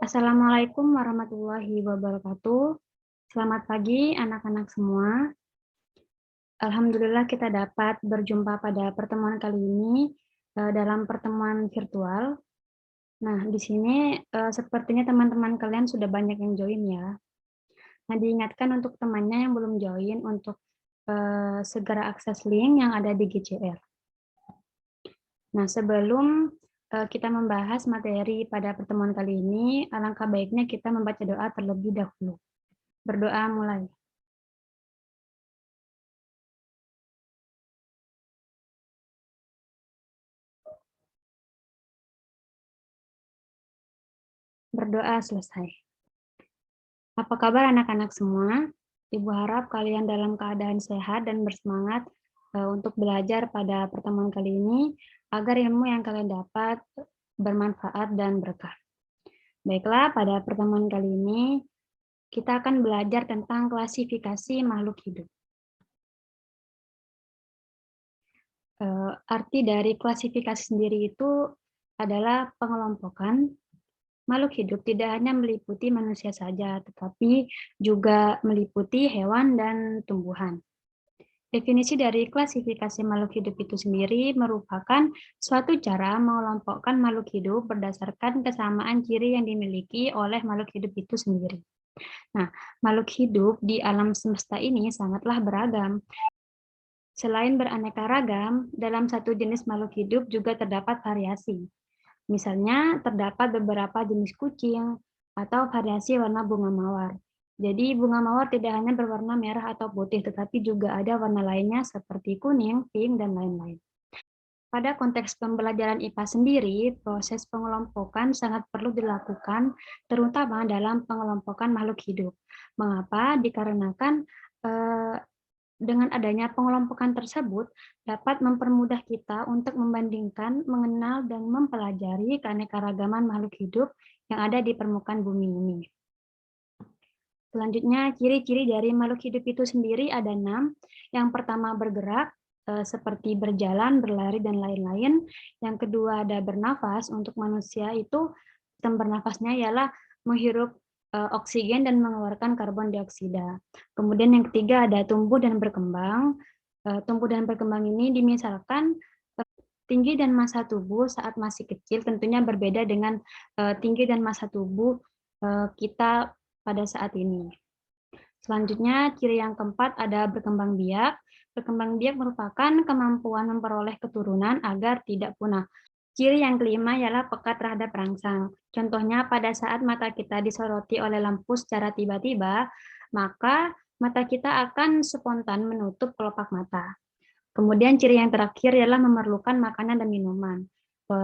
Assalamualaikum warahmatullahi wabarakatuh. Selamat pagi anak-anak semua. Alhamdulillah kita dapat berjumpa pada pertemuan kali ini dalam pertemuan virtual. Nah, di sini sepertinya teman-teman kalian sudah banyak yang join ya. Nah, diingatkan untuk temannya yang belum join untuk segera akses link yang ada di GCR. Nah, sebelum kita membahas materi pada pertemuan kali ini, alangkah baiknya kita membaca doa terlebih dahulu. Berdoa mulai. Berdoa selesai. Apa kabar anak-anak semua? Ibu harap kalian dalam keadaan sehat dan bersemangat untuk belajar pada pertemuan kali ini agar ilmu yang kalian dapat bermanfaat dan berkah. Baiklah, pada pertemuan kali ini kita akan belajar tentang klasifikasi makhluk hidup. Arti dari klasifikasi sendiri itu adalah pengelompokan. Makhluk hidup tidak hanya meliputi manusia saja, tetapi juga meliputi hewan dan tumbuhan. Definisi dari klasifikasi makhluk hidup itu sendiri merupakan suatu cara mengelompokkan makhluk hidup berdasarkan kesamaan ciri yang dimiliki oleh makhluk hidup itu sendiri. Nah, makhluk hidup di alam semesta ini sangatlah beragam. Selain beraneka ragam, dalam satu jenis makhluk hidup juga terdapat variasi. Misalnya, terdapat beberapa jenis kucing atau variasi warna bunga mawar. Jadi, bunga mawar tidak hanya berwarna merah atau putih, tetapi juga ada warna lainnya seperti kuning, pink, dan lain-lain. Pada konteks pembelajaran IPA sendiri, proses pengelompokan sangat perlu dilakukan, terutama dalam pengelompokan makhluk hidup. Mengapa? Dikarenakan dengan adanya pengelompokan tersebut dapat mempermudah kita untuk membandingkan, mengenal, dan mempelajari keanekaragaman makhluk hidup yang ada di permukaan bumi ini. Selanjutnya, ciri-ciri dari makhluk hidup itu sendiri ada 6. Yang pertama bergerak, seperti berjalan, berlari, dan lain-lain. Yang kedua ada bernafas. Untuk manusia itu sistem bernafasnya ialah menghirup oksigen dan mengeluarkan karbon dioksida. Kemudian yang ketiga ada tumbuh dan berkembang. Tumbuh dan berkembang ini dimisalkan tinggi dan massa tubuh saat masih kecil tentunya berbeda dengan tinggi dan massa tubuh kita pada saat ini. Selanjutnya, ciri yang keempat ada berkembang biak. Berkembang biak merupakan kemampuan memperoleh keturunan agar tidak punah. Ciri yang kelima ialah peka terhadap rangsang. Contohnya pada saat mata kita disoroti oleh lampu secara tiba-tiba, maka mata kita akan spontan menutup kelopak mata. Kemudian ciri yang terakhir ialah memerlukan makanan dan minuman.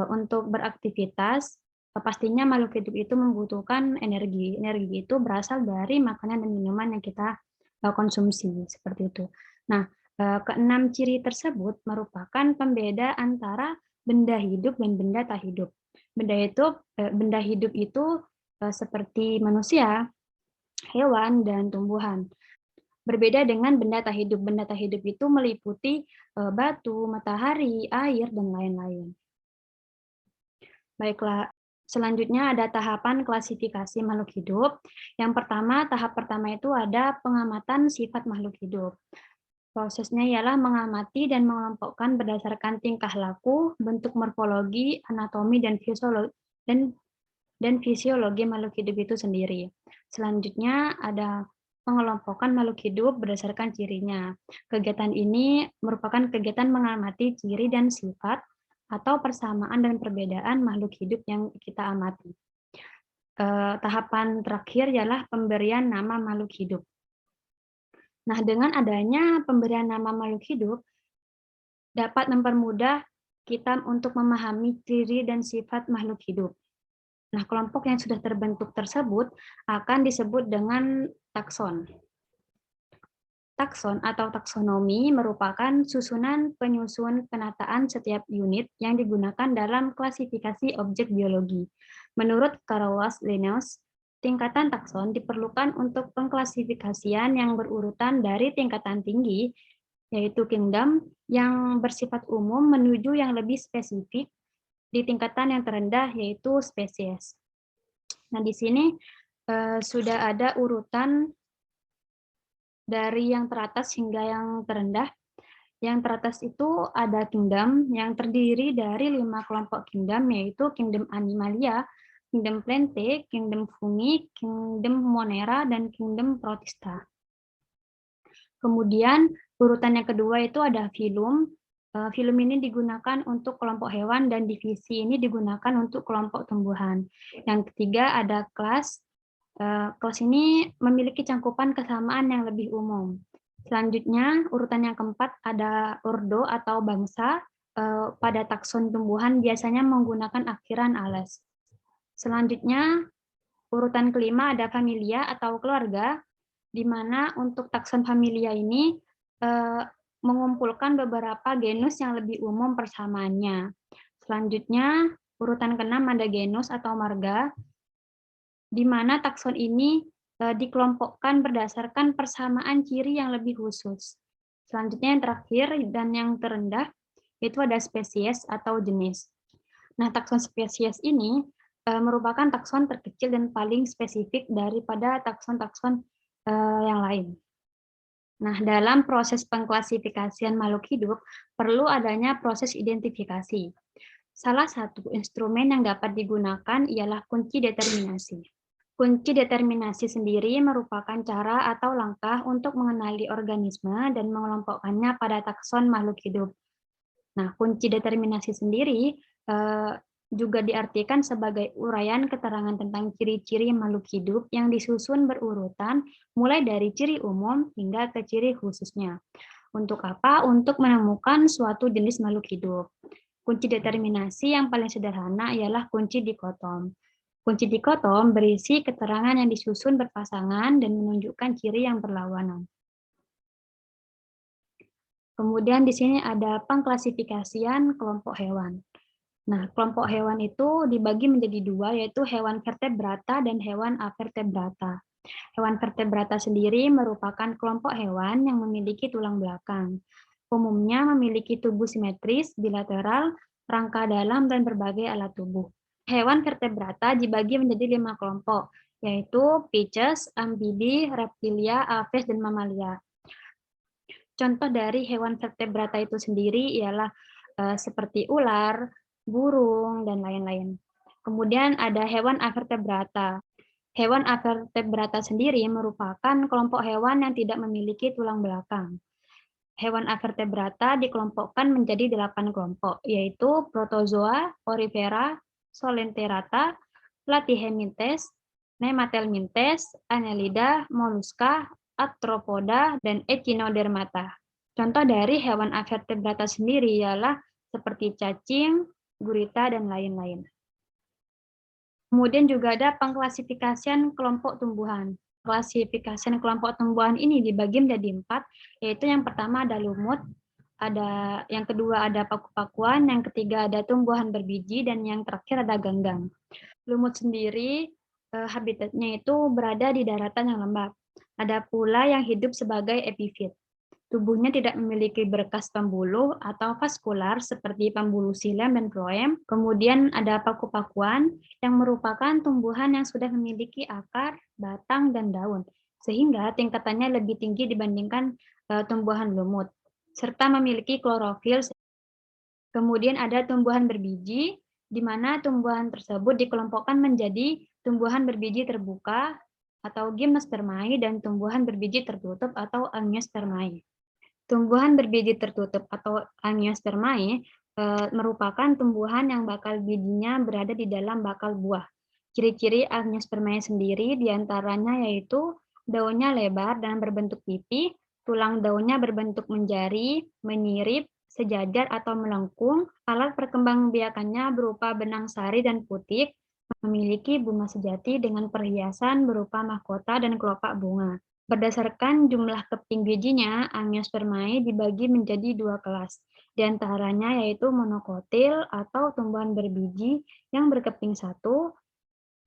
Untuk beraktivitas, pastinya makhluk hidup itu membutuhkan energi. Energi itu berasal dari makanan dan minuman yang kita konsumsi, seperti itu. Nah, keenam ciri tersebut merupakan pembeda antara benda hidup dan benda tak hidup. Benda hidup itu seperti manusia, hewan, dan tumbuhan. Berbeda dengan benda tak hidup. Benda tak hidup itu meliputi batu, matahari, air, dan lain-lain. Baiklah, selanjutnya ada tahapan klasifikasi makhluk hidup. Yang pertama, tahap pertama itu ada pengamatan sifat makhluk hidup. Prosesnya ialah mengamati dan mengelompokkan berdasarkan tingkah laku, bentuk morfologi, anatomi, dan fisiologi makhluk hidup itu sendiri. Selanjutnya ada pengelompokan makhluk hidup berdasarkan cirinya. Kegiatan ini merupakan kegiatan mengamati ciri dan sifat atau persamaan dan perbedaan makhluk hidup yang kita amati. Tahapan terakhir ialah pemberian nama makhluk hidup. Nah, dengan adanya pemberian nama makhluk hidup, dapat mempermudah kita untuk memahami ciri dan sifat makhluk hidup. Nah, kelompok yang sudah terbentuk tersebut akan disebut dengan takson. Takson atau taksonomi merupakan susunan penyusun penataan setiap unit yang digunakan dalam klasifikasi objek biologi. Menurut Carolus Linnaeus, tingkatan takson diperlukan untuk pengklasifikasian yang berurutan dari tingkatan tinggi, yaitu kingdom, yang bersifat umum menuju yang lebih spesifik di tingkatan yang terendah, yaitu spesies. Nah, di sini sudah ada urutan dari yang teratas hingga yang terendah. Yang teratas itu ada kingdom yang terdiri dari 5 kelompok kingdom, yaitu kingdom Animalia, kingdom Plante, kingdom Fungi, kingdom Monera, dan kingdom Protista. Kemudian urutan yang kedua itu ada filum. Filum ini digunakan untuk kelompok hewan dan divisi ini digunakan untuk kelompok tumbuhan. Yang ketiga ada kelas. Kelas ini memiliki cangkupan kesamaan yang lebih umum. Selanjutnya, urutan yang keempat ada ordo atau bangsa. Pada takson tumbuhan biasanya menggunakan akhiran ales. Selanjutnya, urutan kelima ada familia atau keluarga, di mana untuk takson familia ini mengumpulkan beberapa genus yang lebih umum persamaannya. Selanjutnya, urutan keenam ada genus atau marga, di mana takson ini dikelompokkan berdasarkan persamaan ciri yang lebih khusus. Selanjutnya yang terakhir dan yang terendah, itu ada spesies atau jenis. Nah, takson spesies ini merupakan takson terkecil dan paling spesifik daripada takson-takson yang lain. Nah, dalam proses pengklasifikasian makhluk hidup, perlu adanya proses identifikasi. Salah satu instrumen yang dapat digunakan ialah kunci determinasi. Kunci determinasi sendiri merupakan cara atau langkah untuk mengenali organisme dan mengelompokkannya pada takson makhluk hidup. Nah, kunci determinasi sendiri juga diartikan sebagai uraian keterangan tentang ciri-ciri makhluk hidup yang disusun berurutan mulai dari ciri umum hingga ke ciri khususnya. Untuk apa? Untuk menemukan suatu jenis makhluk hidup. Kunci determinasi yang paling sederhana ialah kunci dikotom. Kunci dikotom berisi keterangan yang disusun berpasangan dan menunjukkan ciri yang berlawanan. Kemudian di sini ada pengklasifikasian kelompok hewan. Nah, kelompok hewan itu dibagi menjadi dua, yaitu hewan vertebrata dan hewan avertebrata. Hewan vertebrata sendiri merupakan kelompok hewan yang memiliki tulang belakang. Umumnya memiliki tubuh simetris, bilateral, rangka dalam, dan berbagai alat tubuh. Hewan vertebrata dibagi menjadi 5 kelompok, yaitu Pisces, amfibi, reptilia, aves, dan mamalia. Contoh dari hewan vertebrata itu sendiri ialah seperti ular, burung, dan lain-lain. Kemudian ada hewan avertebrata. Hewan avertebrata sendiri merupakan kelompok hewan yang tidak memiliki tulang belakang. Hewan avertebrata dikelompokkan menjadi 8 kelompok, yaitu Protozoa, Porifera, Solenterata, Platyhelminthes, Nematelminthes, Annelida, Mollusca, Arthropoda, dan Echinodermata. Contoh dari hewan avertebrata sendiri ialah seperti cacing, gurita, dan lain-lain. Kemudian juga ada pengklasifikasian kelompok tumbuhan. Klasifikasian kelompok tumbuhan ini dibagi menjadi 4, yaitu yang pertama ada lumut, yang kedua ada paku-pakuan, yang ketiga ada tumbuhan berbiji, dan yang terakhir ada ganggang. Lumut sendiri habitatnya itu berada di daratan yang lembab. Ada pula yang hidup sebagai epifit. Tubuhnya tidak memiliki berkas pembuluh atau vaskular seperti pembuluh xilem dan floem. Kemudian ada paku-pakuan yang merupakan tumbuhan yang sudah memiliki akar, batang, dan daun, sehingga tingkatannya lebih tinggi dibandingkan tumbuhan lumut, serta memiliki klorofil. Kemudian ada tumbuhan berbiji, di mana tumbuhan tersebut dikelompokkan menjadi tumbuhan berbiji terbuka atau gymnospermae dan tumbuhan berbiji tertutup atau angiospermae. Tumbuhan berbiji tertutup atau angiospermae merupakan tumbuhan yang bakal bijinya berada di dalam bakal buah. Ciri-ciri angiospermae sendiri diantaranya yaitu daunnya lebar dan berbentuk pipi, tulang daunnya berbentuk menjari, menyirip, sejajar atau melengkung, alat perkembangbiakannya berupa benang sari dan putik, memiliki bunga sejati dengan perhiasan berupa mahkota dan kelopak bunga. Berdasarkan jumlah keping bijinya, angiospermae dibagi menjadi 2 kelas. Di antaranya yaitu monokotil atau tumbuhan berbiji yang berkeping 1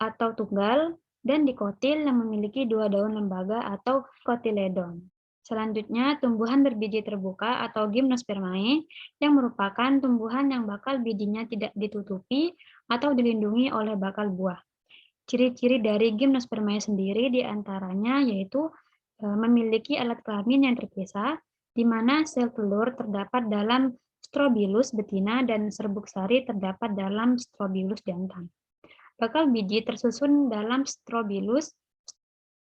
atau tunggal, dan dikotil yang memiliki 2 daun lembaga atau kotiledon. Selanjutnya, tumbuhan berbiji terbuka atau gymnospermae yang merupakan tumbuhan yang bakal bijinya tidak ditutupi atau dilindungi oleh bakal buah. Ciri-ciri dari gimnospermae sendiri diantaranya yaitu memiliki alat kelamin yang terpisah, di mana sel telur terdapat dalam strobilus betina dan serbuk sari terdapat dalam strobilus jantan. Bakal biji tersusun dalam strobilus.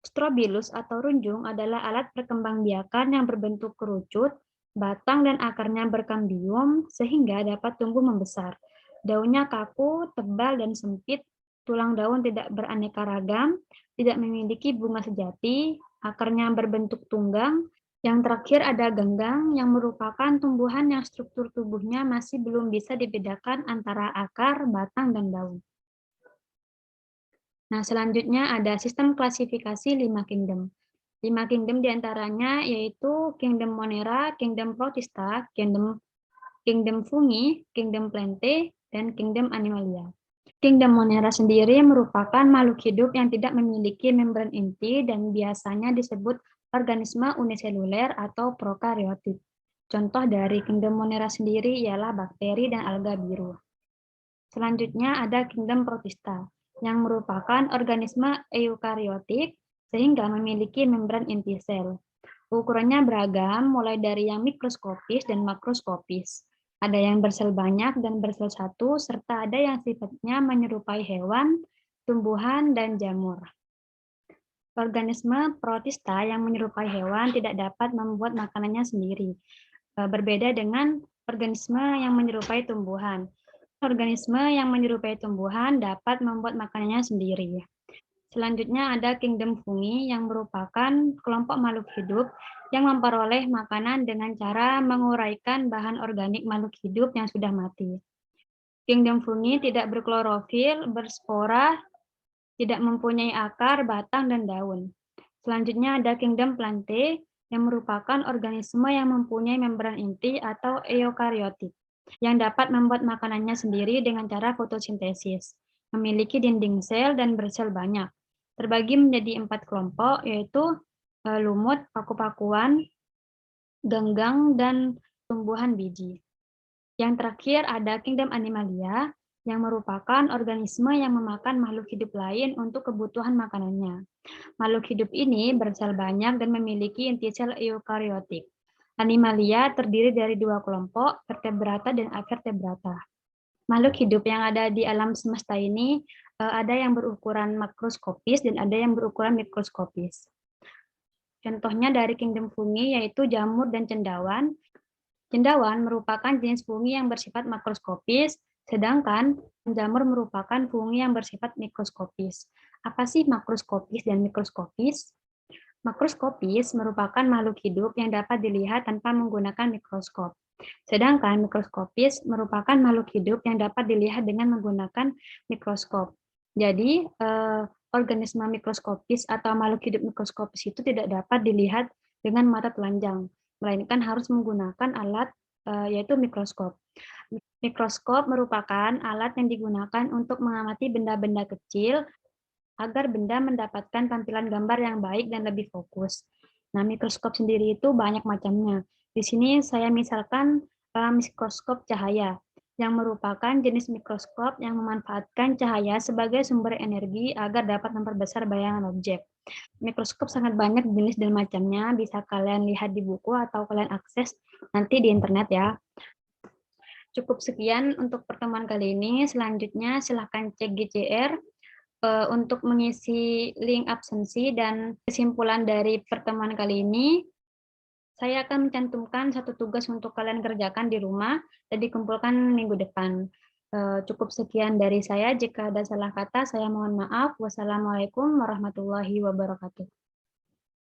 Strobilus atau runjung adalah alat perkembangbiakan yang berbentuk kerucut, batang dan akarnya berkambium sehingga dapat tumbuh membesar. Daunnya kaku, tebal dan sempit, tulang daun tidak beraneka ragam, tidak memiliki bunga sejati, akarnya berbentuk tunggang. Yang terakhir ada ganggang yang merupakan tumbuhan yang struktur tubuhnya masih belum bisa dibedakan antara akar, batang, dan daun. Nah, selanjutnya ada sistem klasifikasi 5 kingdom. 5 kingdom diantaranya yaitu Kingdom Monera, Kingdom Protista, Kingdom Fungi, Kingdom Plante, dan Kingdom Animalia. Kingdom Monera sendiri merupakan makhluk hidup yang tidak memiliki membran inti dan biasanya disebut organisme uniseluler atau prokaryotik. Contoh dari Kingdom Monera sendiri ialah bakteri dan alga biru. Selanjutnya ada Kingdom Protista, yang merupakan organisme eukariotik sehingga memiliki membran inti sel. Ukurannya beragam, mulai dari yang mikroskopis dan makroskopis. Ada yang bersel banyak dan bersel satu, serta ada yang sifatnya menyerupai hewan, tumbuhan, dan jamur. Organisme protista yang menyerupai hewan tidak dapat membuat makanannya sendiri. Berbeda dengan organisme yang menyerupai tumbuhan. Organisme yang menyerupai tumbuhan dapat membuat makanannya sendiri. Selanjutnya ada Kingdom Fungi yang merupakan kelompok makhluk hidup yang memperoleh makanan dengan cara menguraikan bahan organik makhluk hidup yang sudah mati. Kingdom Fungi tidak berklorofil, berspora, tidak mempunyai akar, batang, dan daun. Selanjutnya ada Kingdom Plante yang merupakan organisme yang mempunyai membran inti atau eukariotik yang dapat membuat makanannya sendiri dengan cara fotosintesis, memiliki dinding sel dan bersel banyak. Terbagi menjadi 4 kelompok, yaitu lumut, paku-pakuan, ganggang, dan tumbuhan biji. Yang terakhir ada Kingdom Animalia, yang merupakan organisme yang memakan makhluk hidup lain untuk kebutuhan makanannya. Makhluk hidup ini bersel banyak dan memiliki inti sel eukariotik. Animalia terdiri dari 2 kelompok, vertebrata dan avertebrata. Makhluk hidup yang ada di alam semesta ini ada yang berukuran makroskopis dan ada yang berukuran mikroskopis. Contohnya dari Kingdom Fungi yaitu jamur dan cendawan. Cendawan merupakan jenis fungi yang bersifat makroskopis, sedangkan jamur merupakan fungi yang bersifat mikroskopis. Apa sih makroskopis dan mikroskopis? Makroskopis merupakan makhluk hidup yang dapat dilihat tanpa menggunakan mikroskop. Sedangkan mikroskopis merupakan makhluk hidup yang dapat dilihat dengan menggunakan mikroskop. Jadi, organisme mikroskopis atau makhluk hidup mikroskopis itu tidak dapat dilihat dengan mata telanjang, melainkan harus menggunakan alat yaitu mikroskop. Mikroskop merupakan alat yang digunakan untuk mengamati benda-benda kecil agar benda mendapatkan tampilan gambar yang baik dan lebih fokus. Nah, mikroskop sendiri itu banyak macamnya. Di sini saya misalkan mikroskop cahaya, yang merupakan jenis mikroskop yang memanfaatkan cahaya sebagai sumber energi agar dapat memperbesar bayangan objek. Mikroskop sangat banyak jenis dan macamnya, bisa kalian lihat di buku atau kalian akses nanti di internet ya. Cukup sekian untuk pertemuan kali ini. Selanjutnya silahkan cek GCR untuk mengisi link absensi dan kesimpulan dari pertemuan kali ini. Saya akan mencantumkan satu tugas untuk kalian kerjakan di rumah dan dikumpulkan minggu depan. Cukup sekian dari saya. Jika ada salah kata, saya mohon maaf. Wassalamualaikum warahmatullahi wabarakatuh.